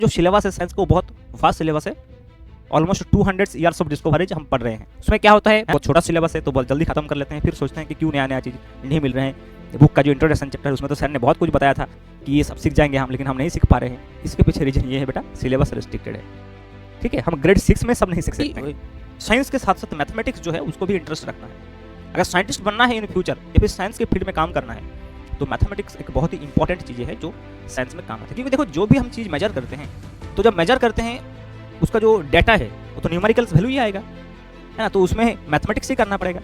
जो सिलेबस है साइंस को बहुत फास्ट सिलेबस है, ऑलमोस्ट 200 ईयर्स ऑफ डिस्कवरीज हम पढ़ रहे हैं। उसमें क्या होता है, बहुत छोटा सिलेबस है तो बहुत जल्दी खत्म कर लेते हैं, फिर सोचते हैं कि क्यों नया नया चीज़ नहीं मिल रहे हैं। बुक का जो इंट्रोडक्शन चैप्टर है उसमें तो सर ने बहुत कुछ बताया था कि ये सब सीख जाएंगे हम, लेकिन हम नहीं सीख पा रहे हैं। इसके पीछे रीजन ये है बेटा, सिलेबस रिस्ट्रिक्टेड है। ठीक है, हम ग्रेड 6 में सब नहीं सीख सकते। साइंस के साथ साथ मैथमेटिक्स जो है उसको भी इंटरेस्ट रखना है। अगर साइंटिस्ट बनना है इन फ्यूचर या फिर साइंस के फील्ड में काम करना है तो मैथमेटिक्स एक बहुत ही इंपॉर्टेंट चीज़ है जो साइंस में काम आती है। क्योंकि देखो, जो भी हम चीज़ मेजर करते हैं तो जब मेजर करते हैं उसका जो डाटा है वो तो न्यूमेरिकल्स वैल्यू ही आएगा, है ना, तो उसमें मैथमेटिक्स ही करना पड़ेगा।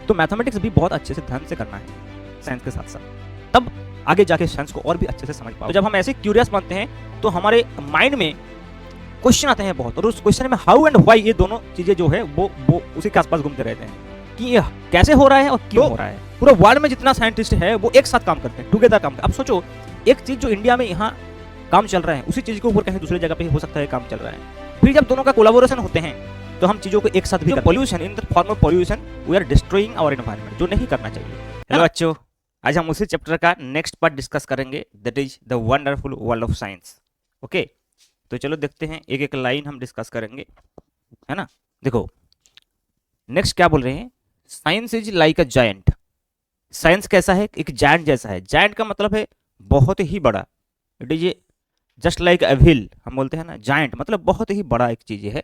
तो मैथमेटिक्स भी बहुत अच्छे से ध्यान से करना है साइंस के साथ साथ, तब आगे जाके साइंस को और भी अच्छे से समझ पाओ। तो जब हम ऐसे क्यूरियस बनते हैं तो हमारे माइंड में क्वेश्चन आते हैं बहुत, और उस क्वेश्चन में हाउ एंड व्हाई ये दोनों चीजें जो है वो उसी के आसपास घूमते रहते हैं कि ये कैसे हो रहा है और क्यों हो रहा है। पूरा वर्ल्ड में जितना साइंटिस्ट है वो एक साथ काम करते हैं, टुगेदर काम करते हैं। अब सोचो, एक चीज जो इंडिया में यहाँ काम चल रहा है उसी चीज के ऊपर कहीं दूसरी जगह पे हो सकता है काम चल रहा है। फिर जब दोनों का कोलैबोरेशन होते हैं तो हम चीजों को एक साथ भी करते हैं। Pollution, in the form of pollution we are destroying our environment, जो नहीं करना चाहिए। हेलो बच्चों, आज हम उसी चैप्टर का नेक्स्ट पार्ट डिस्कस करेंगे, that is the wonderful world of science. Okay, तो चलो देखते हैं, एक एक लाइन हम डिस्कस करेंगे, है ना। देखो नेक्स्ट क्या बोल रहे हैं, science is like a giant. Science कैसा है, एक जायंट जैसा है। जायंट का मतलब है बहुत ही बड़ा, it is just like a wheel, हम बोलते हैं ना, जायंट मतलब बहुत ही बड़ा एक चीज है।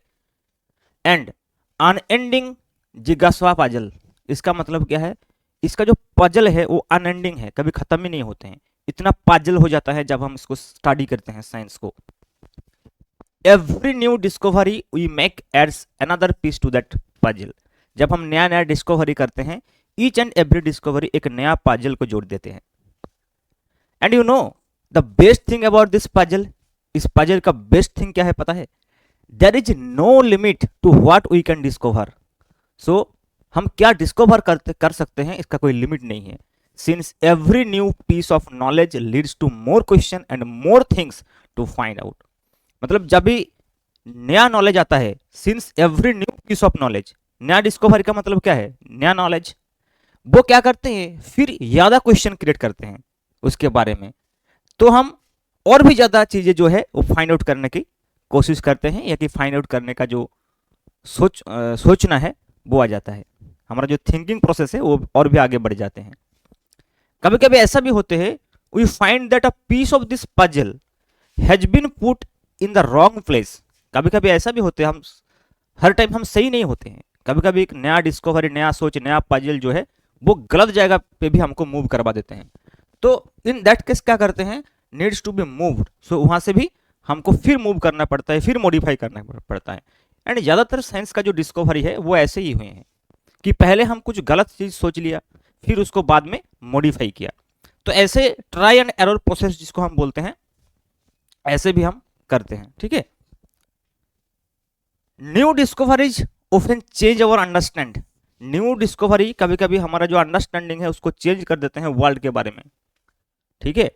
एंड अनएंडिंग जिज्ञासा पजल, इसका मतलब क्या है, इसका जो पजल है वो अनएंडिंग है, कभी खत्म ही नहीं होते हैं। इतना पजल हो जाता है जब हम इसको स्टडी करते हैं साइंस को। Every new discovery we make adds another piece to that puzzle. जब हम नया नया डिस्कवरी करते हैं, ईच एंड एवरी डिस्कवरी एक नया पजल को जोड़ देते हैं। And you know the best thing about this puzzle, इस पजल का बेस्ट थिंग क्या है पता है, there is no limit to what we can discover. सो हम क्या डिस्कवर कर सकते हैं इसका कोई लिमिट नहीं है। Since every new piece of knowledge leads to more question and more things to find out. मतलब जब भी नया नॉलेज आता है, since every new piece of knowledge, नया डिस्कवरी का मतलब क्या है, नया नॉलेज, वो क्या करते हैं, फिर ज्यादा क्वेश्चन क्रिएट करते हैं उसके बारे में, तो हम और भी ज्यादा चीजें जो है वो फाइंड आउट करने की कोशिश करते हैं, या कि फाइंड आउट करने का जो सोचना है वो आ जाता है। हमारा जो थिंकिंग प्रोसेस है वो और भी आगे बढ़ जाते हैं। कभी कभी ऐसा भी होते हैं, we find that a piece of this puzzle has been put in the wrong place. कभी कभी ऐसा भी होते हैं, हम हर टाइम हम सही नहीं होते हैं, कभी कभी एक नया डिस्कवरी, नया सोच, नया पजल जो है वो गलत जगह पे भी हमको मूव करवा देते हैं। तो इन दैट केस क्या करते हैं, नीड्स टू बी मूव्ड, सो वहां से भी हमको फिर मूव करना पड़ता है, फिर मॉडिफाई करना पड़ता है। एंड ज्यादातर साइंस का जो डिस्कवरी है वो ऐसे ही हुए हैं कि पहले हम कुछ गलत चीज सोच लिया, फिर उसको बाद में मॉडिफाई किया। तो ऐसे ट्राई एंड एरर प्रोसेस जिसको हम बोलते हैं, ऐसे भी हम करते हैं। ठीक है, new discoveries often change our understand. New discovery कभी कभी हमारा जो अंडरस्टैंडिंग है उसको चेंज कर देते हैं वर्ल्ड के बारे में। ठीक है,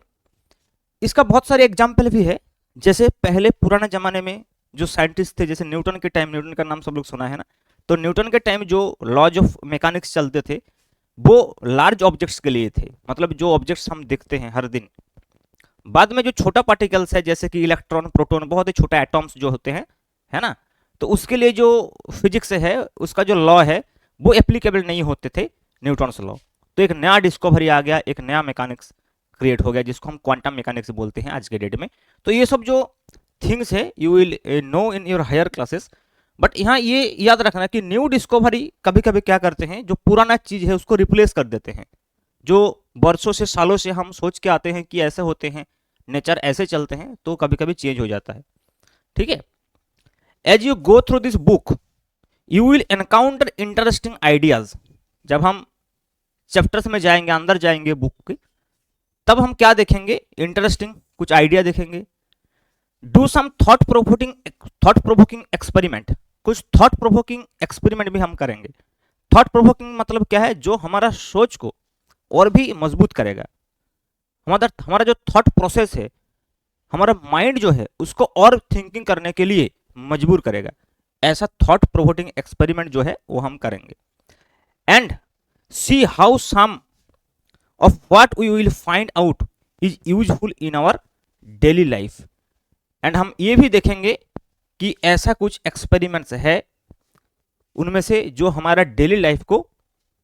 इसका बहुत सारे एग्जाम्पल भी है। जैसे पहले पुराने जमाने में जो साइंटिस्ट थे, जैसे न्यूटन के टाइम, न्यूटन का नाम सब लोग सुना है ना, तो न्यूटन के टाइम जो लॉज ऑफ मैकेनिक्स चलते थे वो लार्ज ऑब्जेक्ट्स के लिए थे, मतलब जो ऑब्जेक्ट्स हम देखते हैं हर दिन। बाद में जो छोटा पार्टिकल्स है जैसे कि इलेक्ट्रॉन, प्रोटॉन, बहुत ही छोटा एटॉम्स जो होते हैं, है ना, तो उसके लिए जो फिजिक्स है उसका जो लॉ है वो एप्लीकेबल नहीं होते थे, न्यूटन्स लॉ। तो एक नया डिस्कवरी आ गया, एक नया मैकेनिक्स क्रिएट हो गया जिसको हम क्वांटम मैकेनिक्स बोलते हैं आज के डेट में। तो ये सब जो थिंग्स है you will know in your higher classes. But यहाँ ये याद रखना कि न्यू डिस्कवरी कभी कभी क्या करते हैं, जो पुराना चीज है उसको रिप्लेस कर देते हैं। जो वर्षों से, सालों से हम सोच के आते हैं कि ऐसे होते हैं, नेचर ऐसे चलते हैं, तो कभी कभी चेंज हो जाता है। ठीक है, as you go through this book you will encounter interesting ideas. जब हम चैप्टर्स में जाएंगे, अंदर जाएंगे बुक के, तब हम क्या देखेंगे, इंटरेस्टिंग कुछ आइडिया देखेंगे। Do some thought provoking experiment, कुछ थॉट प्रोवोकिंग एक्सपेरिमेंट भी हम करेंगे। थॉट प्रोवोकिंग मतलब क्या है, जो हमारा सोच को और भी मजबूत करेगा, हमारा जो थॉट प्रोसेस है, हमारा माइंड जो है उसको और थिंकिंग करने के लिए मजबूर करेगा। ऐसा थॉट प्रोवोकिंग एक्सपेरिमेंट जो है वो हम करेंगे। And see how some of what we will find out is useful in our daily life। And हम ये भी देखेंगे कि ऐसा कुछ एक्सपेरिमेंट्स है उनमें से जो हमारा डेली लाइफ को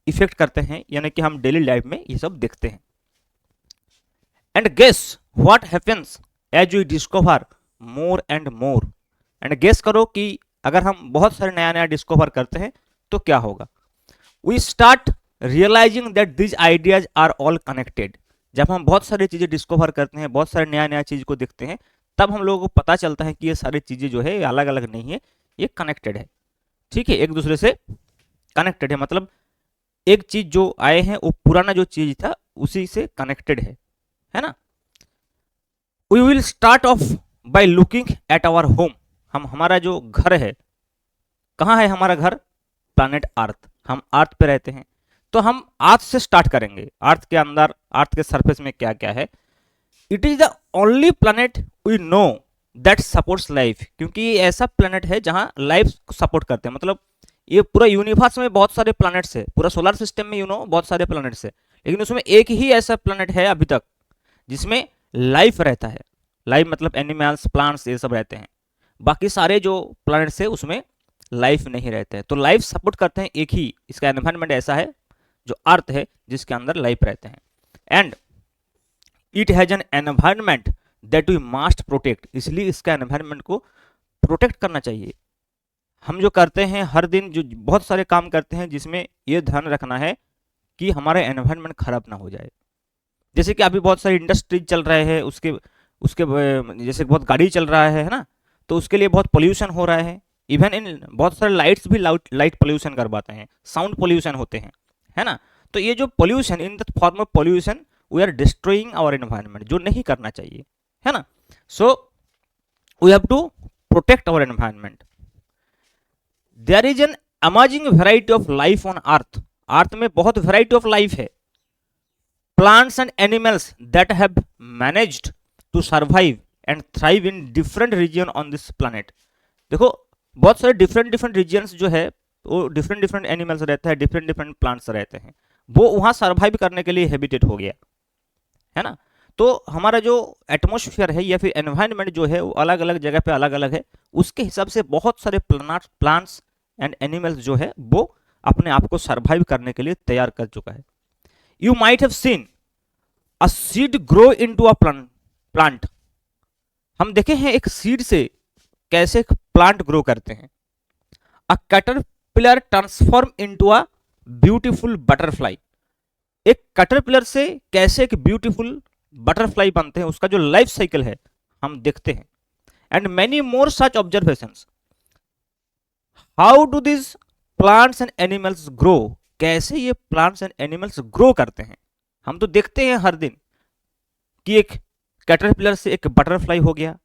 इफेक्ट करते हैं, यानी कि हम डेली लाइफ में ये सब देखते हैं। And guess what happens as we discover more and more. And guess करो कि अगर हम बहुत सारे नया नया डिस्कवर करते हैं तो क्या होगा। We start realising that this ideas are all connected. जब हम बहुत सारी चीजें डिस्कवर करते हैं, बहुत सारे नया नया चीज को देखते हैं, तब हम लोगों को पता चलता है कि ये सारी चीजें जो है अलग अलग नहीं है, ये कनेक्टेड है। ठीक है, एक दूसरे से कनेक्टेड है, मतलब एक चीज जो आए हैं वो पुराना जो चीज था उसी से कनेक्टेड है ना। We will start off by looking at our home. हम हमारा जो घर है, कहाँ है हमारा घर? Planet earth. हम अर्थ पे रहते हैं, तो हम अर्थ से स्टार्ट करेंगे। अर्थ के अंदर, अर्थ के सरफेस में क्या क्या है। It is the only planet we know that supports life, क्योंकि ये ऐसा प्लैनेट है जहां लाइफ को सपोर्ट करते हैं। मतलब ये पूरा यूनिवर्स में बहुत सारे प्लैनेट्स है, पूरा सोलर सिस्टम में बहुत सारे प्लैनेट्स है, लेकिन उसमें एक ही ऐसा प्लैनेट है अभी तक जिसमें लाइफ रहता है। लाइफ मतलब एनिमल्स, प्लांट्स, ये सब रहते हैं। बाकी सारे जो प्लैनेट्स है उसमें लाइफ नहीं रहते हैं। तो लाइफ सपोर्ट करते हैं एक ही, इसका एनवायरनमेंट ऐसा है जो अर्थ है जिसके अंदर लाइफ रहते हैं। And it has an environment that we must protect. इसलिए इसका एनवायरनमेंट को प्रोटेक्ट करना चाहिए। हम जो करते हैं हर दिन, जो बहुत सारे काम करते हैं जिसमें ये ध्यान रखना है कि हमारा एनवायरनमेंट खराब ना हो जाए। जैसे कि अभी बहुत सारी इंडस्ट्रीज चल रहे हैं, उसके उसके जैसे बहुत गाड़ी चल रहा है ना, तो उसके लिए बहुत पोल्यूशन हो रहा है। इवन इन बहुत सारे लाइट्स भी लाइट पोल्यूशन करवाते हैं, साउंड पोल्यूशन होते हैं, है ना। तो ये जो pollution, in the form of pollution we are destroying our environment, जो नहीं करना चाहिए, है ना। So we have to protect our environment. There is an amazing variety of life on earth. Earth में बहुत वेराइटी ऑफ लाइफ है। Plants and animals that have managed to survive and thrive in different region on this planet. देखो बहुत सारे different regions जो है वो different animals रहते हैं, डिफरेंट प्लांट्स रहते हैं, वो वहां सर्वाइव करने के लिए हैबिटेट हो गया, है ना। तो हमारा जो एटमॉस्फेयर है या फिर एनवायरनमेंट जो है वो अलग अलग जगह पे अलग अलग है। उसके हिसाब से बहुत सारे प्लांट्स एंड एनिमल्स जो है वो अपने आप को सर्वाइव करने के लिए तैयार कर चुका है। You might have seen a seed grow into a plant. हम देखे हैं एक सीड से कैसे एक प्लांट ग्रो करते हैं। A caterpillar transform into a beautiful butterfly. एक कैटरपिलर से कैसे एक ब्यूटीफुल बटरफ्लाई बनते हैं, उसका जो लाइफ साइकिल है हम देखते हैं। And many more such observations. How do this plants and animals grow. कैसे ये प्लांट्स एंड एनिमल्स ग्रो करते हैं, हम तो देखते हैं हर दिन कि एक कैटरपिलर से एक बटरफ्लाई हो गया,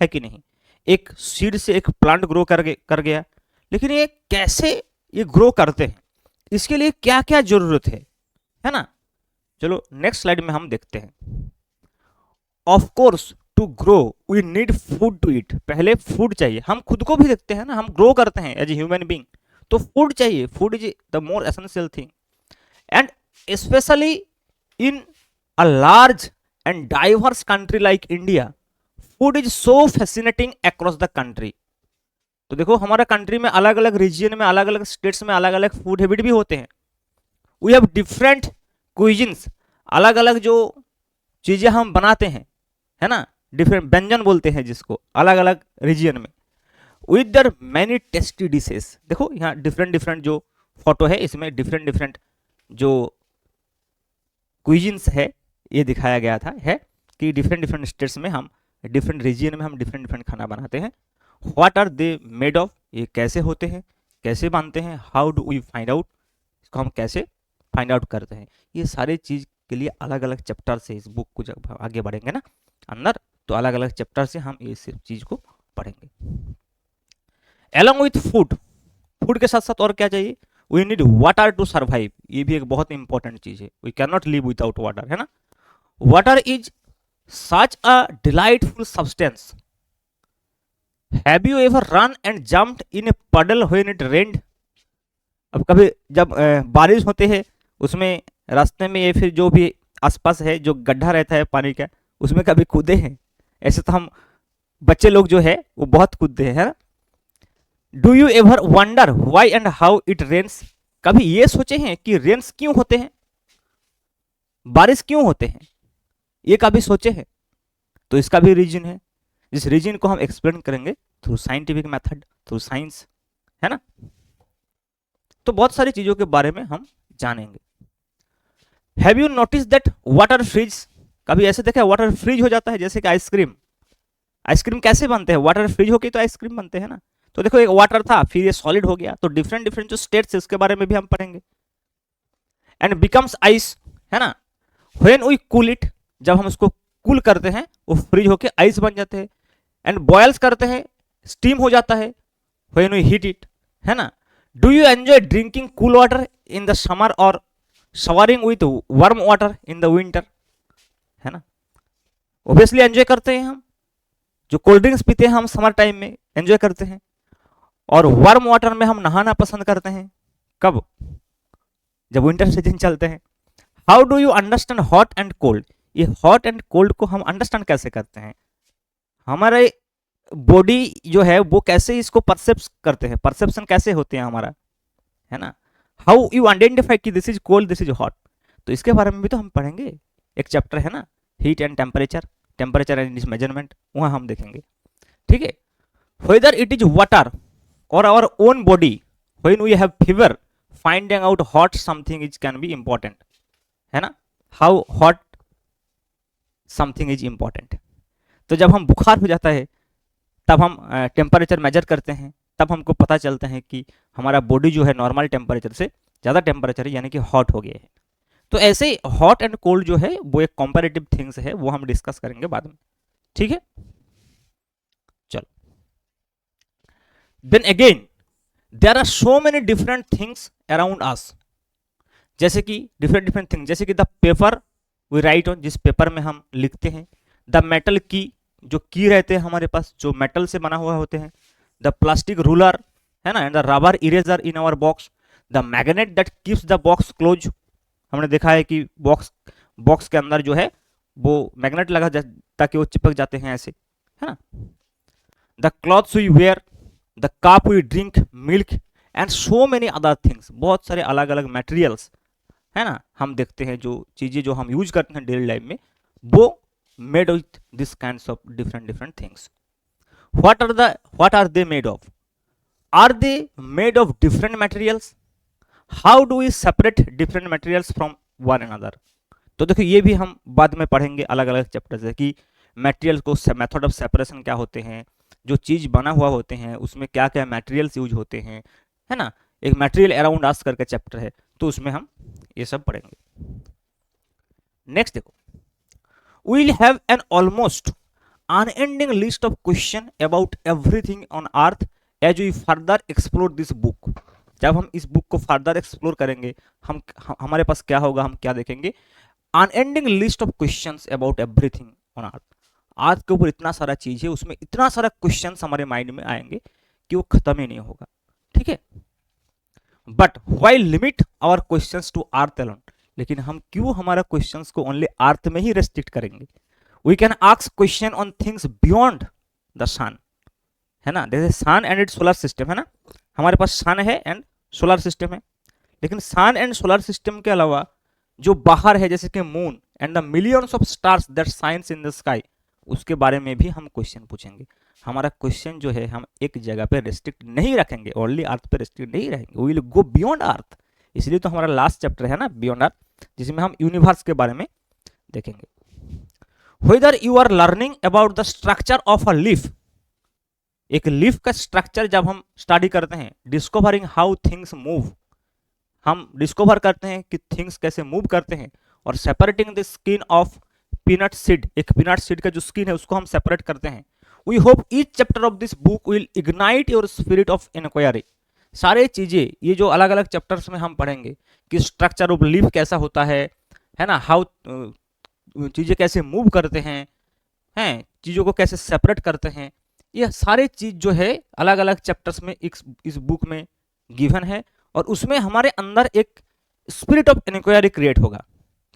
है कि नहीं। एक सीड से एक प्लांट ग्रो कर गया। लेकिन ये कैसे ये ग्रो करते हैं, इसके लिए क्या क्या जरूरत है ना। चलो नेक्स्ट स्लाइड में हम देखते हैं। Of course to grow we need food to eat. पहले फूड चाहिए। हम खुद को भी देखते हैं ना, हम ग्रो करते हैं एज ए ह्यूमन बीइंग, तो फूड चाहिए। Food is the more essential thing. And specially in a large and diverse country like India, food is so fascinating across the country. तो देखो हमारा कंट्री में अलग अलग रीजन में, अलग अलग स्टेट्स में अलग अलग फूड हैबिट भी होते हैं। We have different cuisines. अलग अलग जो चीजें हम बनाते हैं, है ना, डिफरेंट व्यंजन बोलते हैं जिसको, अलग अलग रीजन में। With their many tasty dishes. देखो यहाँ डिफरेंट जो फोटो है इसमें डिफरेंट जो क्विजिन्स है ये दिखाया गया था, है कि डिफरेंट स्टेट्स में हम, डिफरेंट रीजन में हम डिफरेंट खाना बनाते हैं। What are they made of. ये कैसे होते हैं, कैसे बनते हैं। How do we find out. इसको हम कैसे फाइंड आउट करते हैं। ये सारे चीज के लिए अलग अलग चैप्टर से इस बुक को जब आगे बढ़ेंगे ना अंदर, तो अलग अलग चैप्टर से हम ये सब चीज को पढ़ेंगे। एलोंग विथ फूड, फूड के साथ साथ और क्या चाहिए। We need water to survive. ये भी एक बहुत इंपॉर्टेंट चीज है। We can not live without water, है ना। Water is such a delightful substance. Have you ever run and jumped in a puddle when it रेन्ड। अब कभी जब बारिश होते हैं उसमें रास्ते में, ये फिर जो भी आसपास है जो गड्ढा रहता है पानी का, उसमें कभी कूदे हैं। ऐसे तो हम बच्चे लोग जो है वो बहुत कूदते हैं, है ना। Do you ever wonder why and how it rains, कभी ये सोचे हैं कि रेन्स क्यों होते हैं, बारिश क्यों होते हैं, ये कभी सोचे हैं। तो इसका भी रीजन है, जिस रीजन को हम एक्सप्लेन करेंगे through scientific method, through science, है ना। तो बहुत सारी चीजों के बारे में हम जानेंगे। Have you notice that water freeze, कभी ऐसे देखा है वाटर फ्रीज हो जाता है, जैसे कि आइसक्रीम, आइसक्रीम कैसे बनते हैं, वाटर फ्रीज होके तो आइसक्रीम बनते हैं ना। तो देखो एक वाटर था फिर ये सॉलिड हो गया, तो डिफरेंट डिफरेंट जो स्टेट्स है उसके बारे में भी हम पढ़ेंगे। एंड बिकम्स आइस, है ना, व्हेन वी कूल इट, जब हम उसको कूल करते हैं वो फ्रीज होके आइस बन जाते हैं। एंड बॉयल्स करते हैं, स्टीम हो जाता है, व्हेन वी हीट इट, है ना। Do you enjoy drinking cool water in the summer और showering with warm water in the winter, है ना। ऑब्वियसली एंजॉय करते हैं हम, जो कोल्ड ड्रिंक्स पीते हैं हम समर टाइम में एंजॉय करते हैं, और वार्म वाटर में हम नहाना पसंद करते हैं, कब, जब विंटर सीजन चलते हैं। How do you understand hot and cold, ये हॉट एंड कोल्ड को हम अंडरस्टैंड कैसे करते हैं, हमारे बॉडी जो है वो कैसे इसको परसेप्ट करते हैं, परसेप्शन कैसे होते हैं हमारा, है ना। हाउ यू आइडेंटिफाई कि this is cold this is hot, तो इसके बारे में भी तो हम पढ़ेंगे, एक चैप्टर है ना heat and temperature, temperature and its measurement, वहां हम देखेंगे, ठीक है। वेदर इट इज वाटर और our own body, when we have fever, finding out hot something is can be important, है ना, how hot something is important. तो जब हम बुखार हो जाता है तब हम टेम्परेचर मेजर करते हैं, तब हमको पता चलता है कि हमारा बॉडी जो है नॉर्मल टेम्परेचर से ज़्यादा टेम्परेचर यानी कि हॉट हो गया है। तो ऐसे हॉट एंड कोल्ड जो है वो एक कंपैरेटिव थिंग्स है, वो हम डिस्कस करेंगे बाद में, ठीक है। चलो, then again there are so many different things around us, जैसे कि डिफरेंट डिफरेंट थिंग्स, जैसे कि the paper we write on, जिस पेपर में हम लिखते हैं, द मेटल की, जो की रहते हैं हमारे पास जो मेटल से बना हुआ होते हैं, द प्लास्टिक रूलर, है ना, and the rubber eraser in our box, the magnet that keeps the box close, हमने देखा है कि बॉक्स के अंदर जो है वो मैग्नेट लगा ताकि वो चिपक जाते हैं ऐसे, है ना। The clothes we wear, the cup we drink milk and so many other things, बहुत सारे अलग अलग मटेरियल्स, है ना, हम देखते हैं जो चीजें जो हम यूज करते हैं डेली लाइफ में, वो made with this kinds of different different things. what are they made of, are they made of different materials, how do we separate different materials from one another। तो देखो ये भी हम बाद में पढ़ेंगे अलग अलग चैप्टर से कि मटेरियल को मेथड ऑफ सेपरेशन क्या होते हैं, जो चीज बना हुआ होते हैं उसमें क्या क्या मटेरियल्स यूज होते हैं, है ना। एक मटेरियल अराउंड अस करके चैप्टर है, तो उसमें हम ये सब पढ़ेंगे। नेक्स्ट देखो, we will have an almost unending list of questions about everything on earth as we further explore this book। जब हम इस बुक को फर्दर एक्सप्लोर करेंगे हमारे पास क्या होगा, हम क्या देखेंगे, unending list of questions about everything on earth. Earth के ऊपर इतना सारा चीज है, उसमें इतना सारा क्वेश्चंस हमारे माइंड में आएंगे कि वो खत्म ही नहीं होगा, ठीक है। But why limit our questions to earth alone, लेकिन हम क्यों हमारा क्वेश्चंस को ओनली अर्थ में ही रेस्ट्रिक्ट करेंगे। We can ask question on things beyond the sun, है ना, जैसे sun and its solar system, है ना, हमारे पास सन है एंड सोलर सिस्टम है, लेकिन सन एंड सोलर सिस्टम के अलावा जो बाहर है जैसे कि moon and the millions of stars that shines in the sky, उसके बारे में भी हम क्वेश्चन पूछेंगे। हमारा क्वेश्चन जो है हम एक जगह पे रेस्ट्रिक्ट नहीं रखेंगे, ओनली अर्थ पे रेस्ट्रिक्ट नहीं रहेंगे, we will go beyond earth. इसलिए तो हमारा लास्ट चैप्टर है ना बियॉन्ड अर्थ, जिसमें हम यूनिवर्स के बारे में देखेंगे। Whether you are learning about the structure of a leaf, एक लीफ का स्ट्रक्चर जब हम स्टडी करते हैं, डिस्कवरिंग हाउ थिंग्स मूव, हम डिस्कवर करते हैं कि थिंग्स कैसे मूव करते हैं, और separating the skin of peanut seed, एक पीनट सीड का जो स्किन है उसको हम सेपरेट करते हैं। We hope each chapter of this book will ignite your spirit of inquiry. सारे चीजें ये जो अलग अलग चैप्टर्स में हम पढ़ेंगे कि स्ट्रक्चर ऑफ लीफ कैसा होता है ना, हाउ चीजें कैसे मूव करते हैं चीजों को कैसे सेपरेट करते हैं, ये सारे चीज जो है अलग अलग चैप्टर्स में इस बुक में गिवन है, और उसमें हमारे अंदर एक स्पिरिट ऑफ इंक्वायरी क्रिएट होगा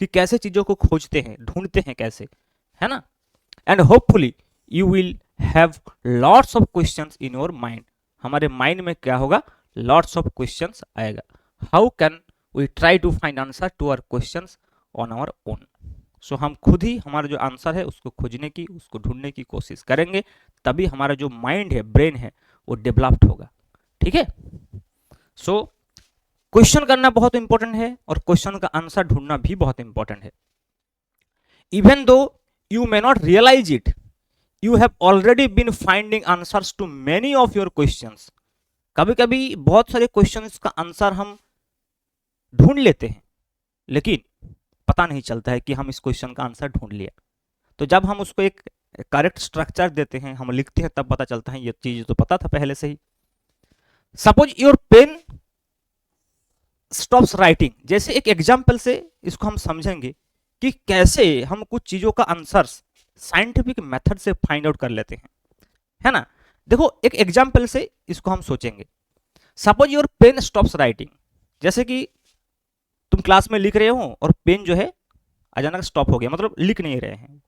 कि कैसे चीजों को खोजते हैं, ढूंढते हैं कैसे, है ना। And hopefully you will have lots of questions in your mind, हमारे माइंड में क्या होगा, लॉट्स ऑफ क्वेश्चंस आएगा. How can we try to find answer to our questions on our own. So हम खुद ही हमारा जो आंसर है उसको खोजने की, उसको ढूंढने की कोशिश करेंगे, तभी हमारा जो माइंड है, ब्रेन है, वो डेवलप्ड होगा. ठीक है. सो क्वेश्चन करना बहुत इंपॉर्टेंट है और क्वेश्चन का आंसर ढूंढना भी बहुत इंपॉर्टेंट है. Even though you may not realise it, you have already been finding answers to many of your questions. कभी कभी बहुत सारे क्वेश्चंस का आंसर हम ढूंढ लेते हैं, लेकिन पता नहीं चलता है कि हम इस क्वेश्चन का आंसर ढूंढ लिया. तो जब हम उसको एक करेक्ट स्ट्रक्चर देते हैं, हम लिखते हैं, तब पता चलता है ये चीज तो पता था पहले से ही. Suppose your pen stops writing, जैसे एक एग्जाम्पल से इसको हम समझेंगे कि कैसे हम कुछ चीजों का आंसर साइंटिफिक मेथड से फाइंड आउट कर लेते हैं, है ना. देखो एक एग्जाम्पल से इसको हम सोचेंगे. Suppose your pen stops writing, जैसे कि तुम क्लास में लिख रहे हो और पेन जो है अचानक स्टॉप हो गया, मतलब लिख नहीं रहे हैं.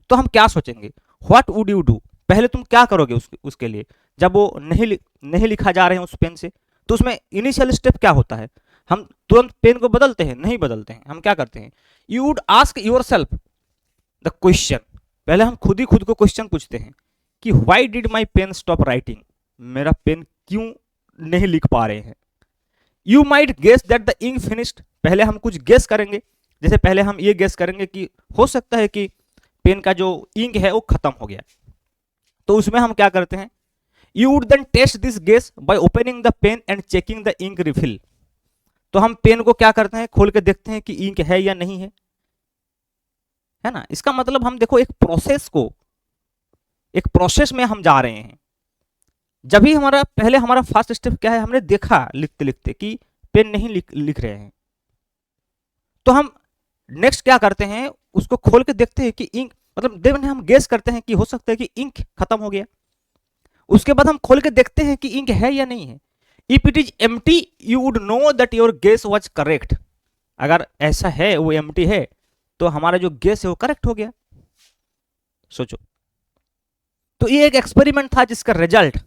तो हम क्या सोचेंगे, व्हाट वुड यू डू, पहले तुम क्या करोगे उसके लिए, जब वो नहीं लिखा जा रहे हैं उस पेन से. तो उसमें इनिशियल स्टेप क्या होता है, हम तुरंत पेन को बदलते हैं, नहीं बदलते हैं. हम क्या करते हैं, you would ask your self the question, पहले हम खुद ही खुद को क्वेश्चन पूछते हैं कि why did my pen stop writing, मेरा पेन क्यों नहीं लिख पा रहे हैं. You might guess that the ink finished, पहले हम कुछ गेस करेंगे, जैसे पहले हम ये गेस करेंगे कि हो सकता है कि पेन का जो इंक है वो खत्म हो गया. तो उसमें हम क्या करते हैं, you would then test this guess by opening the pen and checking the ink refill. तो हम पेन को क्या करते हैं, खोल के देखते हैं कि इंक है या नहीं है ना. इसका मतलब हम देखो एक प्रोसेस में हम जा रहे हैं. जब भी हमारा फर्स्ट स्टेप क्या है, हमने देखा लिखते लिखते कि पेन नहीं लिख रहे हैं, तो हम नेक्स्ट क्या करते हैं, उसको खोल के देखते हैं कि इंक, मतलब देन हम गेस करते हैं कि हो सकता है कि इंक खत्म हो गया. उसके बाद हम खोल के देखते हैं कि इंक है या नहीं है. If it is empty you would know that your guess was correct, अगर ऐसा है वो एम्प्टी है तो हमारा जो गेस है वो करेक्ट हो गया. सोचो, तो ये एक एक्सपेरिमेंट था जिसका रिजल्ट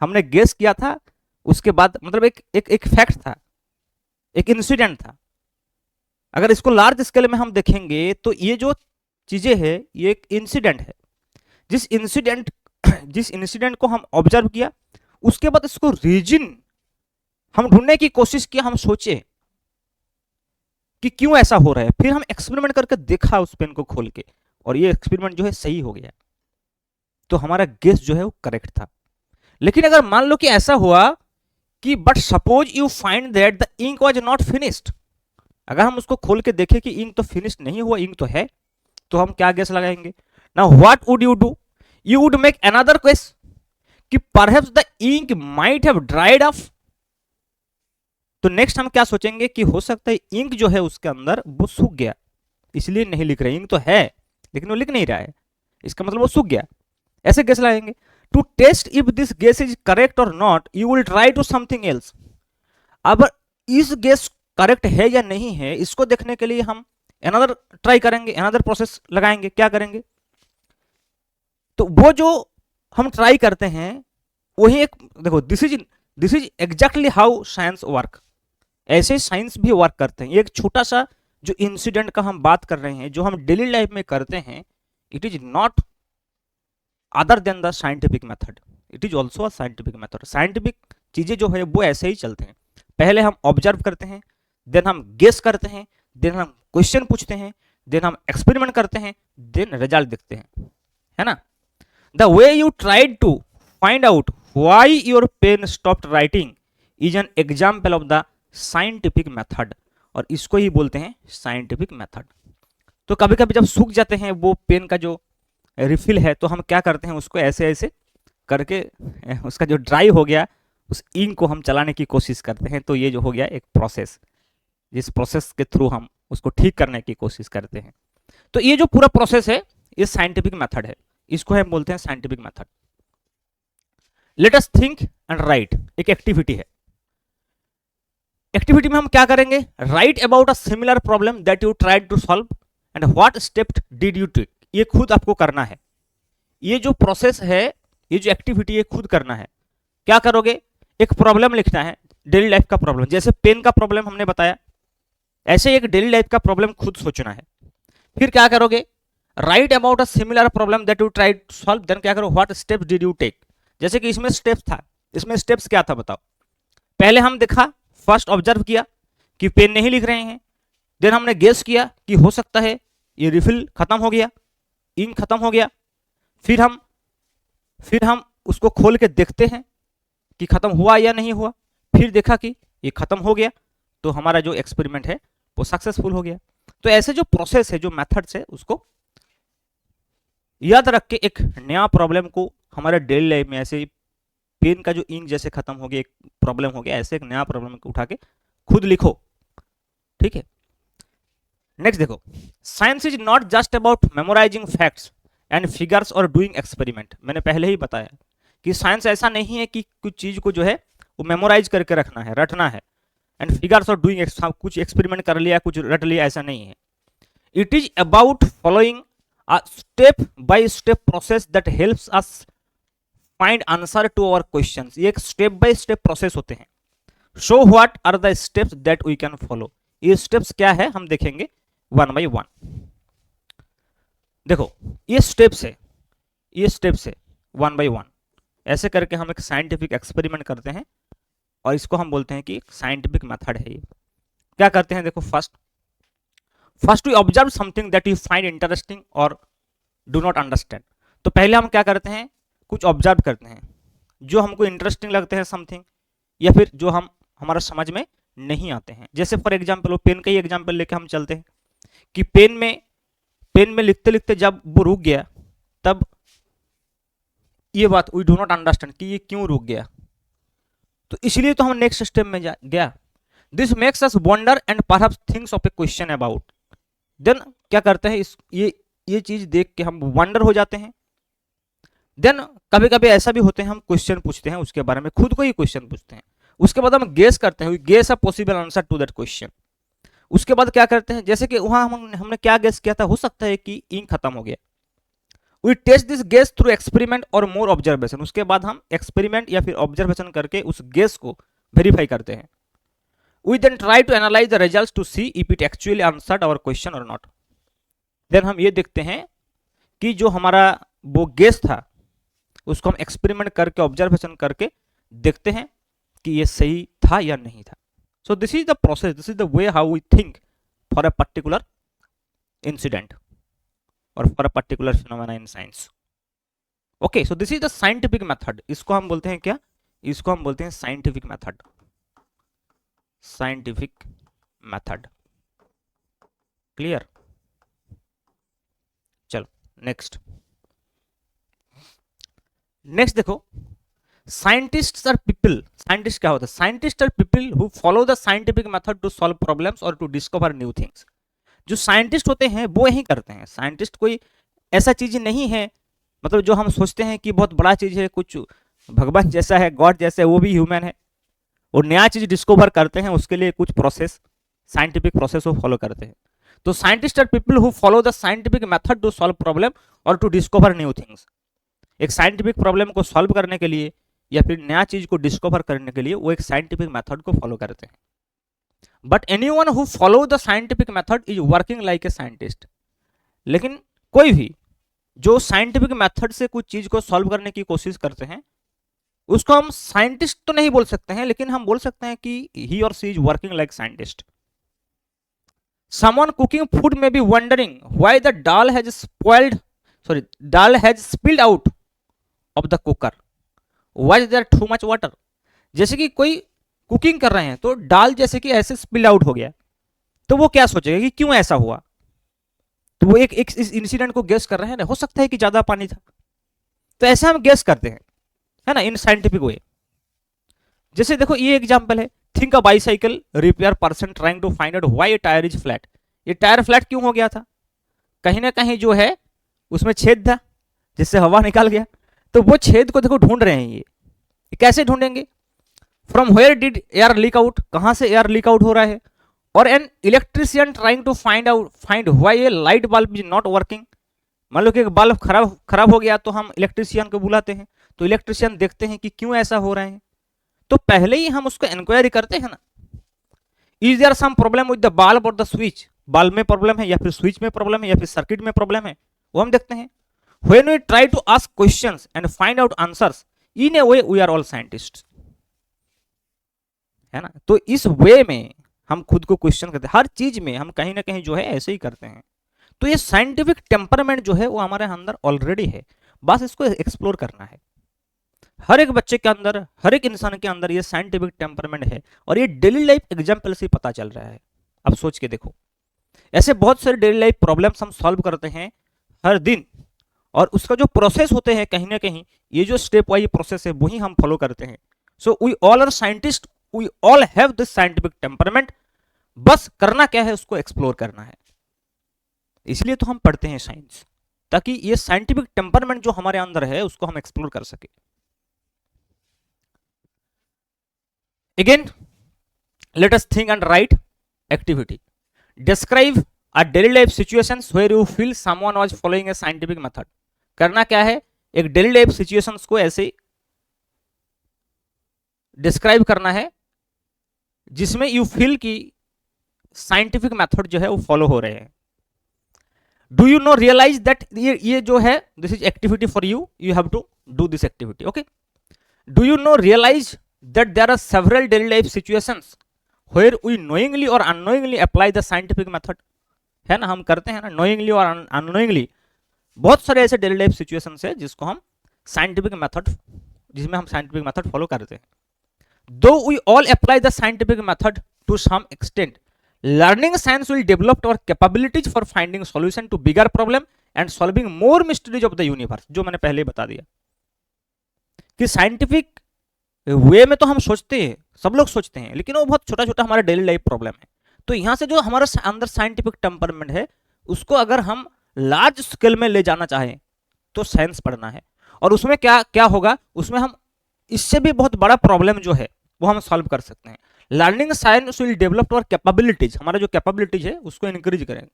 हमने गेस किया था, उसके बाद मतलब एक फैक्ट था, एक इंसिडेंट था. अगर इसको लार्ज स्केल में हम देखेंगे तो ये जो चीजें है ये एक इंसिडेंट है. जिस इंसिडेंट को हम ऑब्जर्व किया, उसके बाद इसको रीजन हम ढूंढने की कोशिश किया, हम सोचे कि क्यों ऐसा हो रहा है, फिर हम एक्सपेरिमेंट करके देखा उस पेन को खोल के, और ये एक्सपेरिमेंट जो है सही हो गया, तो हमारा गेस जो है वो करेक्ट था. लेकिन अगर मान लो कि ऐसा हुआ कि but suppose you find that the ink was not finished, अगर हम उसको खोल के देखें कि इंक तो फिनिश्ड नहीं हुआ, इंक तो है, तो हम क्या गेस लगाएंगे. Now what would you do, you would make another question कि perhaps the ink might have dried off. तो नेक्स्ट हम क्या सोचेंगे कि हो सकता है इंक जो है उसके अंदर वो सूख गया, इसलिए नहीं लिख रहे. इंक तो है लेकिन वो लिख नहीं रहा है, इसका मतलब वो सूख गया. ऐसे गेस लगाएंगे. To test if this guess is correct or not, you will try to something else. अब इस गेस करेक्ट है या नहीं है, इसको देखने के लिए हम अनदर ट्राई करेंगे, अनदर प्रोसेस लगाएंगे. क्या करेंगे, तो वो जो हम ट्राई करते हैं वही एक, देखो this is exactly how science work. ऐसे साइंस भी वर्क करते हैं. एक छोटा सा जो इंसिडेंट का हम बात कर रहे हैं, जो हम डेली लाइफ में करते हैं, it is not other than the scientific method, it is also a scientific method. Scientific चीजें जो है वो ऐसे ही चलते हैं. पहले हम ऑब्जर्व करते हैं, देन हम गेस करते हैं, देन हम क्वेश्चन पूछते हैं, देन हम एक्सपेरिमेंट करते हैं, देन रिजल्ट देखते हैं, है ना. The way you tried to find out why your pen stopped writing is an example of the scientific method, और इसको ही बोलते हैं साइंटिफिक मेथड. तो कभी कभी जब सूख जाते हैं वो पेन का जो रिफिल है, तो हम क्या करते हैं, उसको ऐसे ऐसे करके उसका जो ड्राई हो गया उस इंक को हम चलाने की कोशिश करते हैं. तो ये जो हो गया एक प्रोसेस, जिस प्रोसेस के थ्रू हम उसको ठीक करने की कोशिश करते हैं. तो ये जो पूरा प्रोसेस है ये साइंटिफिक मेथड है, इसको हम बोलते हैं scientific method. Let us think and write, एक एक्टिविटी है. एक्टिविटी में हम क्या करेंगे, write about a similar problem that you tried to solve and what step did you take. ये खुद आपको करना है. ये जो प्रोसेस है, ये जो एक्टिविटी है खुद करना है। क्या करोगे, एक प्रॉब्लम लिखना है, डेली लाइफ का प्रॉब्लम, जैसे पेन का प्रॉब्लम हमने बताया, ऐसे एक डेली लाइफ का प्रॉब्लम खुद सोचना है। फिर क्या करोगे, write about a similar problem that you try to solve, then क्या करो, what steps did you take. जैसे कि इसमें स्टेप्स था, इसमें स्टेप्स क्या था बताओ। पहले हम देखा, फर्स्ट ऑब्जर्व किया कि पेन नहीं लिख रहे हैं, देन हमने गेस किया कि हो सकता है ये रिफिल खत्म हो गया, इंक खत्म हो गया। फिर हम उसको खोल के देखते हैं कि खत्म हुआ या नहीं हुआ, फिर देखा कि ये खत्म हो गया, तो हमारा जो एक्सपेरिमेंट है वो सक्सेसफुल हो गया। तो ऐसे जो प्रोसेस है, जो मेथड्स है, उसको याद रख के एक नया प्रॉब्लम को हमारे डेली लाइफ में, ऐसे पेन का जो इंक जैसे खत्म हो गया, एक प्रॉब्लम हो गया, ऐसे एक नया प्रॉब्लम को उठा के खुद लिखो, ठीक है। नेक्स्ट देखो, science is not just about memorising facts and figures और डूइंग एक्सपेरिमेंट। मैंने पहले ही बताया कि साइंस ऐसा नहीं है कि कुछ चीज को जो है वो मेमोराइज करके रखना है, रटना है, एंड फिगर्स और डूइंग कुछ एक्सपेरिमेंट कर लिया, कुछ रट लिया, ऐसा नहीं है। It is about following a step by step process that helps us find answer to our questions. ये एक स्टेप बाय स्टेप प्रोसेस होते हैं। So what are the steps that we can follow. ये स्टेप्स क्या है हम देखेंगे one by one. देखो ये स्टेप्स है, ये स्टेप्स है वन बाय वन। ऐसे करके हम एक साइंटिफिक एक्सपेरिमेंट करते हैं और इसको हम बोलते हैं कि साइंटिफिक मेथड है ये। क्या करते हैं देखो, first we observe something that you find interesting और डू नॉट अंडरस्टैंड। तो पहले हम क्या करते हैं, कुछ ऑब्जर्व करते हैं जो हमको इंटरेस्टिंग लगते हैं समथिंग, या फिर जो हमारा समझ में नहीं आते हैं। जैसे फॉर एग्जाम्पल, वो पेन का ही एग्जाम्पल लेके हम चलते हैं कि पेन में लिखते लिखते जब वो रुक गया, तब ये बात वी डू नॉट अंडरस्टैंड कि ये क्यों रुक गया, तो इसलिए तो हम नेक्स्ट स्टेप में गया। This makes us wonder and perhaps things of a question about. Then क्या करते हैं, ये चीज देख के हम वंडर हो जाते हैं। देन कभी कभी ऐसा भी होते हैं, हम क्वेश्चन पूछते हैं उसके बारे में, खुद को ही क्वेश्चन पूछते हैं। उसके बाद हम गेस करते हैं, guess a possible answer to that question. उसके बाद क्या करते हैं, जैसे कि वहां हमने क्या गेस किया था, हो सकता है कि इंक खत्म हो गया। We test this guess through experiment और मोर ऑब्जर्वेशन। उसके बाद हम एक्सपेरिमेंट या फिर ऑब्जर्वेशन करके उस गेस को वेरीफाई करते हैं। We then try to analyse the results to see if it actually answered our question और नॉट। देन हम ये देखते हैं कि जो हमारा वो गेस था उसको हम एक्सपेरिमेंट करके, ऑब्जर्वेशन करके देखते हैं कि ये सही था या नहीं था। So this is the process, this is the way how we think for a particular incident और for a particular phenomena in science. Okay, so this is the scientific method. इसको हम बोलते हैं क्या, इसको हम बोलते हैं scientific method, scientific method. Clear, चलो नेक्स्ट देखो, साइंटिस्ट्स आर पीपल। साइंटिस्ट क्या होता है, scientist are people who follow the scientific method to solve problems और टू डिस्कवर न्यू थिंग्स। जो साइंटिस्ट होते हैं वो यही करते हैं। साइंटिस्ट कोई ऐसा चीज नहीं है, मतलब जो हम सोचते हैं कि बहुत बड़ा चीज है, कुछ भगवान जैसा है, गॉड जैसा है, वो भी ह्यूमन है। वो नया चीज डिस्कवर करते हैं, उसके लिए कुछ प्रोसेस, साइंटिफिक प्रोसेस को फॉलो करते हैं। तो scientist are people who follow the scientific method to solve problem और टू डिस्कवर न्यू थिंग्स। एक साइंटिफिक प्रॉब्लम को सॉल्व करने के लिए या फिर नया चीज को डिस्कवर करने के लिए वो एक साइंटिफिक मेथड को फॉलो करते हैं। But anyone who follow the scientific method is working like a scientist. लेकिन कोई भी जो साइंटिफिक मेथड से कुछ चीज को सॉल्व करने की कोशिश करते हैं, उसको हम साइंटिस्ट तो नहीं बोल सकते हैं, लेकिन हम बोल सकते हैं कि he or she is working like scientist. Someone cooking food may be wondering why the dal has spilled out of the cooker. Why is there too much water? जैसे कि कोई कुकिंग कर रहे हैं तो दाल जैसे कि ऐसे स्पिल आउट हो गया, तो वो क्या सोचेगा कि क्यों ऐसा हुआ। तो वो एक इस इंसिडेंट को गेस कर रहे हैं ना, हो सकता है कि ज्यादा पानी था। तो ऐसे हम गेस करते हैं, है ना, इन साइंटिफिक वे। जैसे देखो ये एग्जांपल है, think a bicycle repair person trying to find out why a tyre is flat. ये टायर फ्लैट क्यों हो गया था, कहीं ना कहीं जो है उसमें छेद था जिससे हवा निकाल गया। तो वो छेद को देखो ढूंढ रहे हैं। ये कैसे ढूंढेंगे, from where did air leak out, कहां से एयर लीक आउट हो रहा है। और an electrician trying to find why a light bulb is not working, मान लो कि एक बल्ब खराब हो गया तो हम इलेक्ट्रिशियन को बुलाते हैं, तो इलेक्ट्रिशियन देखते हैं कि क्यों ऐसा हो रहा है, तो पहले ही हम उसको इंक्वायरी करते हैं ना, is there some problem with the bulb और द स्विच, बल्ब में प्रॉब्लम है या फिर स्विच में प्रॉब्लम है या फिर सर्किट में प्रॉब्लम है, वो हम देखते हैं। When we try to ask questions and find out answers, in a way we are all scientist, है ना। तो इस वे में हम खुद को क्वेश्चन करते हैं, हर चीज में हम कहीं ना कहीं जो है ऐसे ही करते हैं। तो ये साइंटिफिक टेम्परामेंट जो है वो हमारे अंदर ऑलरेडी है, बस इसको एक्सप्लोर करना है। हर एक बच्चे के अंदर, हर एक इंसान के अंदर ये साइंटिफिक टेम्परामेंट है, और ये डेली लाइफ एग्जाम्पल से पता चल रहा है। अब सोच के देखो, ऐसे बहुत सारे डेली लाइफ प्रॉब्लम्स हम सॉल्व करते हैं हर दिन, और उसका जो प्रोसेस होते हैं कहीं ना कहीं ये जो स्टेप वाइज प्रोसेस है वही हम फॉलो करते हैं। So we all are scientist, we all have this scientific temperament, बस करना क्या है, उसको एक्सप्लोर करना है। इसलिए तो हम पढ़ते हैं साइंस, ताकि ये साइंटिफिक टेम्परामेंट जो हमारे अंदर है उसको हम एक्सप्लोर कर सके। Again let us think and write activity. Describe a daily life situations where you feel someone was following a scientific method. करना क्या है, एक डेली लाइफ सिचुएशंस को ऐसे डिस्क्राइब करना है जिसमें यू फील कि साइंटिफिक मेथड जो है वो फॉलो हो रहे हैं। Do you know realise that ये जो है this is activity for you, you have to do this activity. Okay, do you know realise that there are several daily life situations where we knowingly or unknowingly apply the scientific method, है ना, हम करते हैं ना knowingly or unknowingly. बहुत सारे ऐसे daily life situations है जिसको हम साइंटिफिक मेथड, जिसमें हम साइंटिफिक मेथड फॉलो करते हैं। Though we all apply the scientific method to some extent, learning science will develop our capabilities for finding solution to bigger problem and solving more mysteries of the universe। जो मैंने पहले बता दिया कि scientific way में तो हम सोचते हैं, सब लोग सोचते हैं, लेकिन वो बहुत छोटा छोटा हमारा डेली लाइफ प्रॉब्लम है। तो यहाँ से जो हमारा अंदर साइंटिफिक टेम्परामेंट है उसको अगर हम लार्ज स्केल में ले जाना चाहें तो साइंस पढ़ना है, और उसमें क्या क्या होगा, उसमें हम इससे भी बहुत बड़ा प्रॉब्लम जो है वो हम सॉल्व कर सकते हैं। Learning science will develop our capabilities, हमारा जो कैपेबिलिटीज है उसको इंक्रीज करेंगे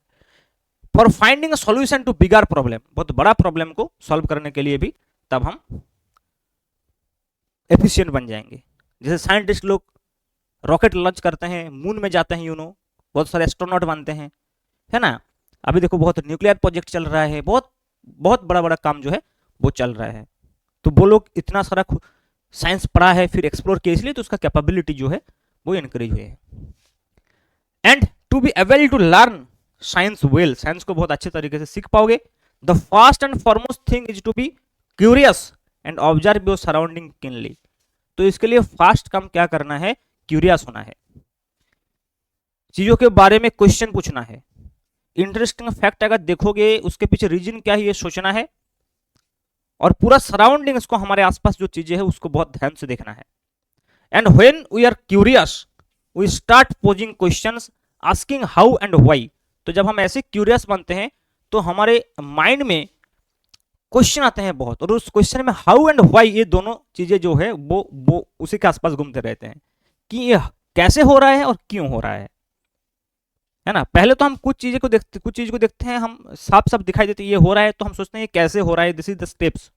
for finding solution to bigger problem, बहुत बड़ा प्रॉब्लम को सॉल्व करने के लिए भी तब हम एफिशिएंट बन जाएंगे। जैसे साइंटिस्ट लोग रॉकेट लॉन्च करते हैं, मून में जाते हैं, बहुत सारे एस्ट्रोनॉट बनते हैं, है ना। अभी देखो बहुत न्यूक्लियर प्रोजेक्ट चल रहा है, बहुत बहुत बड़ा बड़ा काम जो है वो चल रहा है। तो वो लोग इतना सारा साइंस पढ़ा है फिर एक्सप्लोर किया, इसलिए तो उसका कैपेबिलिटी जो है वो इंक्रीज हुए हैं। And to be able to learn science well, science को बहुत अच्छे तरीके से सीख पाओगे। The first and foremost thing is to be curious and observe your surrounding keenly. तो इसके लिए फर्स्ट काम क्या करना है, क्यूरियस होना है, चीजों के बारे में क्वेश्चन पूछना है। इंटरेस्टिंग फैक्ट अगर देखोगे उसके पीछे रीजन क्या है ये सोचना है, और पूरा सराउंडिंग्स को, हमारे आसपास जो चीजें हैं उसको बहुत ध्यान से देखना है। And when we are curious, we start posing questions, asking how and why। तो जब हम ऐसे क्यूरियस बनते हैं तो हमारे माइंड में क्वेश्चन आते हैं बहुत, और उस क्वेश्चन में हाउ एंड व्हाई ये दोनों चीजें जो है वो उसी के आसपास घूमते रहते हैं कि ये कैसे हो रहा है और क्यों हो रहा है ना। पहले तो हम कुछ चीज को देखते हैं, हम साफ साफ दिखाई देती है ये हो रहा है, तो हम सोचते हैं ये कैसे हो रहा है, दिस इज द स्टेप्स।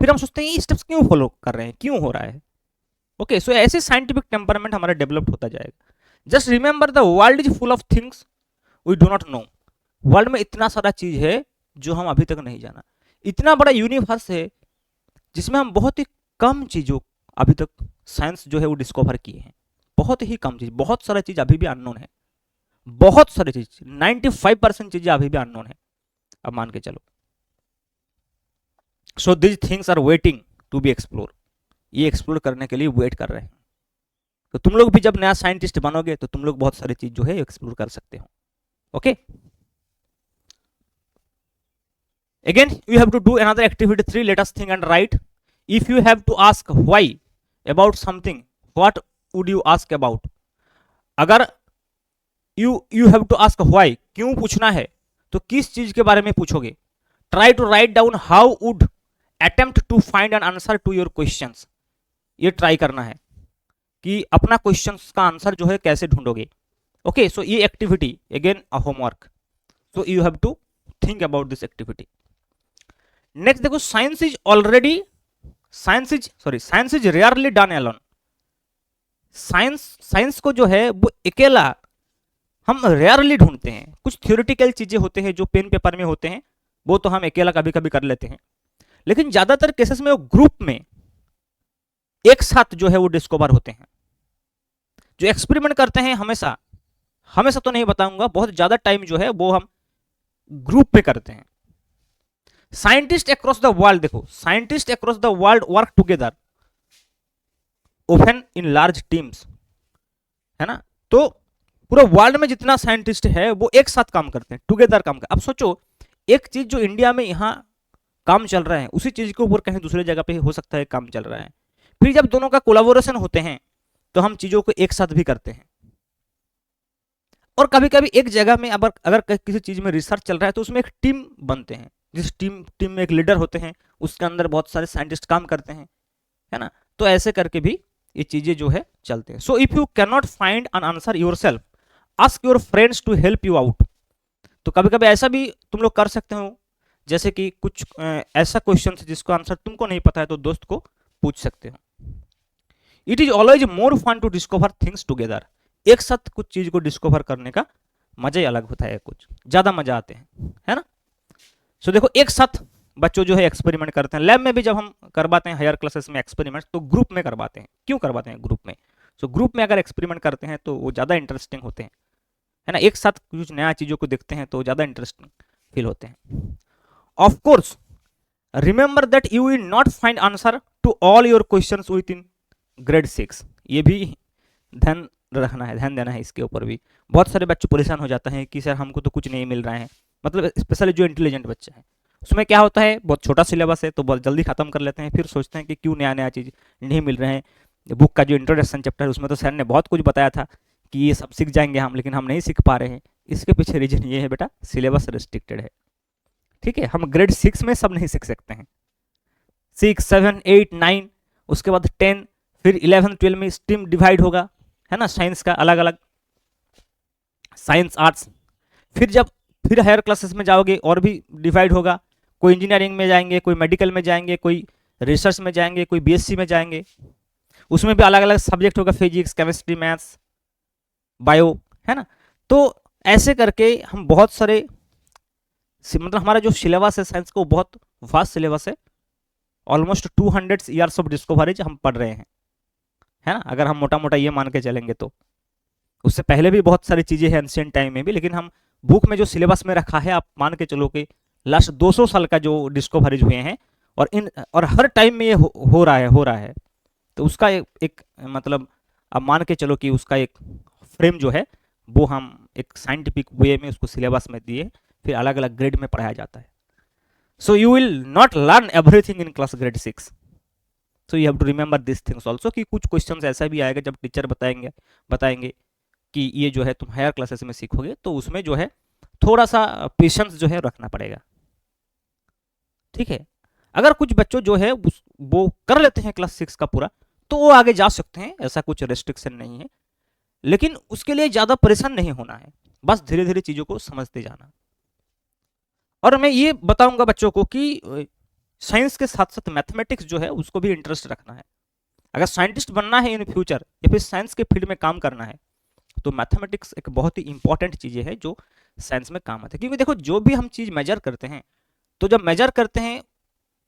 फिर हम सोचते हैं ये स्टेप्स क्यों फॉलो कर रहे हैं, क्यों हो रहा है। ओके, सो ऐसे साइंटिफिक टेम्परामेंट हमारा डेवलप होता जाएगा। Just remember the world is full of things we do not know. World में इतना सारा चीज है जो हम अभी तक नहीं जाना, इतना बड़ा यूनिवर्स है जिसमें हम बहुत ही कम चीजों अभी तक साइंस जो है वो डिस्कवर किए हैं, बहुत ही कम चीज, बहुत सारा चीज अभी भी अननोन है, बहुत सारी चीज 95% चीजें अभी भी अननोन है, अब मान के चलो। So these things are waiting to be explore, ये एक्सप्लोर करने के लिए वेट कर रहे हैं। तो तुम लोग भी जब नया साइंटिस्ट बनोगे तो तुम लोग बहुत सारी चीज जो है एक्सप्लोर कर सकते हो। Okay, again you have to do another activity 3, let us think and write. If you have to ask why about something, what would you ask about. अगर you have to ask why, क्यों पूछना है, तो किस चीज के बारे में पूछोगे। Try to write down how would attempt to find an answer to your questions. ये ट्राई करना है कि अपना क्वेश्चंस का आंसर जो है कैसे ढूंढोगे। ओके, सो ये activity again a homework, so you have to think about this activity. Next देखो, science is rarely done alone. Science को जो है वो अकेला हम रेयरली ढूंढते हैं। कुछ थ्योरेटिकल चीजें होते हैं जो पेन पेपर में होते हैं, वो तो हम अकेला कभी कभी कर लेते हैं, लेकिन ज्यादातर केसेस में वो ग्रुप में एक साथ जो है वो डिस्कवर होते हैं। जो एक्सपेरिमेंट करते हैं हमेशा हमेशा तो नहीं बताऊंगा, बहुत ज्यादा टाइम जो है वो हम ग्रुप में करते हैं। साइंटिस्ट अक्रॉस द वर्ल्ड, देखो scientist across the world work together open in large teams, है ना। तो पूरा वर्ल्ड में जितना साइंटिस्ट है वो एक साथ काम करते हैं, टुगेदर काम करते हैं। अब सोचो, एक चीज जो इंडिया में यहाँ काम चल रहा है, उसी चीज के ऊपर कहीं दूसरी जगह पे हो सकता है काम चल रहा है। फिर जब दोनों का कोलैबोरेशन होते हैं तो हम चीजों को एक साथ भी करते हैं। और कभी कभी एक जगह में अगर किसी चीज में रिसर्च चल रहा है तो उसमें एक टीम बनते हैं, जिस टीम में एक लीडर होते हैं, उसके अंदर बहुत सारे साइंटिस्ट काम करते हैं, है ना। तो ऐसे करके भी ये चीजें जो है चलते हैं। So if you can not find an answer yourself, ask your friends to help you out. तो कभी कभी ऐसा भी तुम लोग कर सकते हो, जैसे कि कुछ ऐसा क्वेश्चन है जिसको आंसर तुमको नहीं पता है तो दोस्त को पूछ सकते हो। It is always more fun to discover things together. एक साथ कुछ चीज को डिस्कवर करने का मजा ही अलग होता है, कुछ ज्यादा मजा आते हैं, है ना। सो देखो, एक साथ बच्चों जो है एक्सपेरिमेंट करते हैं। लैब में भी जब हम करवाते हैं हायर क्लासेस में एक्सपेरिमेंट, तो ग्रुप में करवाते हैं। क्यों करवाते हैं ग्रुप में? सो ग्रुप में अगर एक्सपेरिमेंट करते हैं तो वो ज्यादा इंटरेस्टिंग होते हैं, है ना। एक साथ कुछ नया चीजों को देखते हैं तो ज्यादा इंटरेस्टिंग फील होते हैं। Of course remember that you will not find answer to all your questions within grade 6। ये भी ध्यान रखना है, ध्यान देना है इसके ऊपर भी। बहुत सारे बच्चे परेशान हो जाते हैं कि सर हमको तो कुछ नहीं मिल रहा है, मतलब स्पेशली जो इंटेलिजेंट बच्चे हैं, उसमें क्या होता है, बहुत छोटा सिलेबस है तो बहुत जल्दी खत्म कर लेते हैं, फिर सोचते हैं कि क्यों नया नया चीज़ नहीं मिल रहे हैं। बुक का जो इंट्रोडक्शन चैप्टर है उसमें तो सर ने बहुत कुछ बताया था कि ये सब सीख जाएंगे हम, लेकिन हम नहीं सीख पा रहे हैं। इसके पीछे रीजन ये है बेटा, सिलेबस रिस्ट्रिक्टेड है, ठीक है। हम ग्रेड 6 में सब नहीं सीख सकते हैं। 6, 7, 8, 9, उसके बाद 10, फिर 11, 12 में स्ट्रीम डिवाइड होगा, है ना, साइंस का अलग अलग, साइंस आर्ट्स। फिर हायर क्लासेस में जाओगे और भी डिवाइड होगा। कोई इंजीनियरिंग में जाएंगे, कोई मेडिकल में जाएंगे, कोई रिसर्च में जाएंगे, कोई बीएससी में जाएंगे, उसमें भी अलग अलग सब्जेक्ट होगा, फिजिक्स, केमिस्ट्री, मैथ्स, बायो, है ना। तो ऐसे करके हम बहुत सारे, मतलब हमारा जो सिलेबस है साइंस का वो बहुत वास्ट सिलेबस है। ऑलमोस्ट 200 ईयर्स ऑफ डिस्कवरीज हम पढ़ रहे हैं, है ना। अगर हम मोटा मोटा ये मान के चलेंगे तो उससे पहले भी बहुत सारी चीजें हैं एंशिएंट टाइम में भी, लेकिन हम बुक में जो सिलेबस में रखा है, आप मान के चलो कि लास्ट 200 साल का जो डिस्कवरीज हुए हैं, और हर टाइम में ये हो रहा है। तो उसका एक मतलब आप मान के चलो कि उसका एक फ्रेम जो है वो हम एक साइंटिफिक वे में उसको सिलेबस में दिए, फिर अलग अलग ग्रेड में पढ़ाया जाता है। So you will not learn everything in class grade 6, so you have to remember this things also, कि कुछ क्वेश्चन ऐसा भी आएगा जब टीचर बताएंगे कि ये जो है तुम हायर क्लासेस में सीखोगे, तो उसमें जो है थोड़ा सा पेशेंस जो है रखना पड़ेगा, ठीक है। अगर कुछ बच्चों जो है वो कर लेते हैं क्लास 6 का पूरा, तो वो आगे जा सकते हैं, ऐसा कुछ रेस्ट्रिक्शन नहीं है, लेकिन उसके लिए ज्यादा परेशान नहीं होना है, बस धीरे धीरे चीजों को समझते जाना। और मैं ये बताऊंगा बच्चों को कि साइंस के साथ साथ मैथमेटिक्स जो है उसको भी इंटरेस्ट रखना है। अगर साइंटिस्ट बनना है इन फ्यूचर या फिर साइंस के फील्ड में काम करना है, तो मैथमेटिक्स एक बहुत ही इंपॉर्टेंट चीज़ है जो साइंस में काम आती है। क्योंकि देखो, जो भी हम चीज़ मेजर करते हैं, तो जब मेजर करते हैं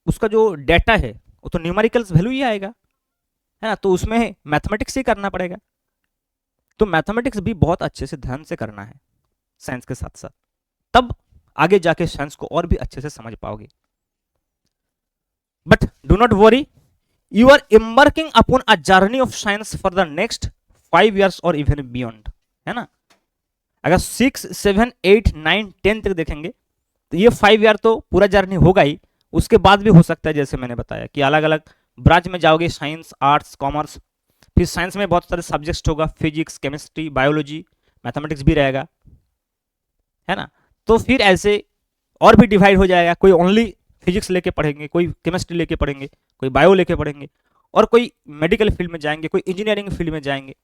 उसका जो डेटा है वो तो न्यूमेरिकल्स वैल्यू ही आएगा, है ना। तो उसमें मैथमेटिक्स ही करना पड़ेगा। तो मैथमेटिक्स भी बहुत अच्छे से ध्यान से करना है साइंस के साथ साथ, तब आगे जाके साइंस को और भी अच्छे से समझ पाओगे। But do not worry, you are embarking upon a journey of science for the next 5 years और इवन बियॉन्ड, है ना। अगर 6, 7, 8, 9, 10 तक देखेंगे तो ये 5 year तो पूरा जर्नी होगा ही, उसके बाद भी हो सकता है, जैसे मैंने बताया कि अलग अलग ब्रांच में जाओगे, साइंस, आर्ट्स, कॉमर्स। फिर साइंस में बहुत सारे सब्जेक्ट्स होगा, फिजिक्स, केमिस्ट्री, बायोलॉजी, मैथमेटिक्स भी रहेगा, है ना। तो फिर ऐसे और भी डिवाइड हो जाएगा, कोई ओनली फिजिक्स लेके पढ़ेंगे, कोई केमिस्ट्री लेके पढ़ेंगे, कोई बायो लेके पढ़ेंगे, और कोई मेडिकल फील्ड में जाएंगे, कोई इंजीनियरिंग फील्ड में जाएंगे।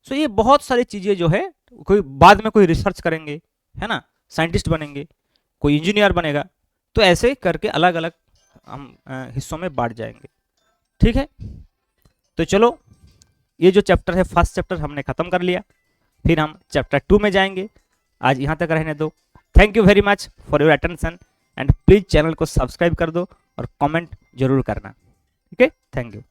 सो ये बहुत सारी चीज़ें जो है, कोई बाद में कोई रिसर्च करेंगे, है ना, साइंटिस्ट बनेंगे, कोई इंजीनियर बनेगा। तो ऐसे करके अलग अलग हम हिस्सों में बांट जाएंगे। ठीक है, तो चलो ये जो चैप्टर है फर्स्ट चैप्टर हमने खत्म कर लिया, फिर हम चैप्टर 2 में जाएंगे। आज यहाँ तक रहने दो। Thank you very much for your attention and please channel को सब्सक्राइब कर दो और कमेंट जरूर करना। ठीक है, थैंक यू।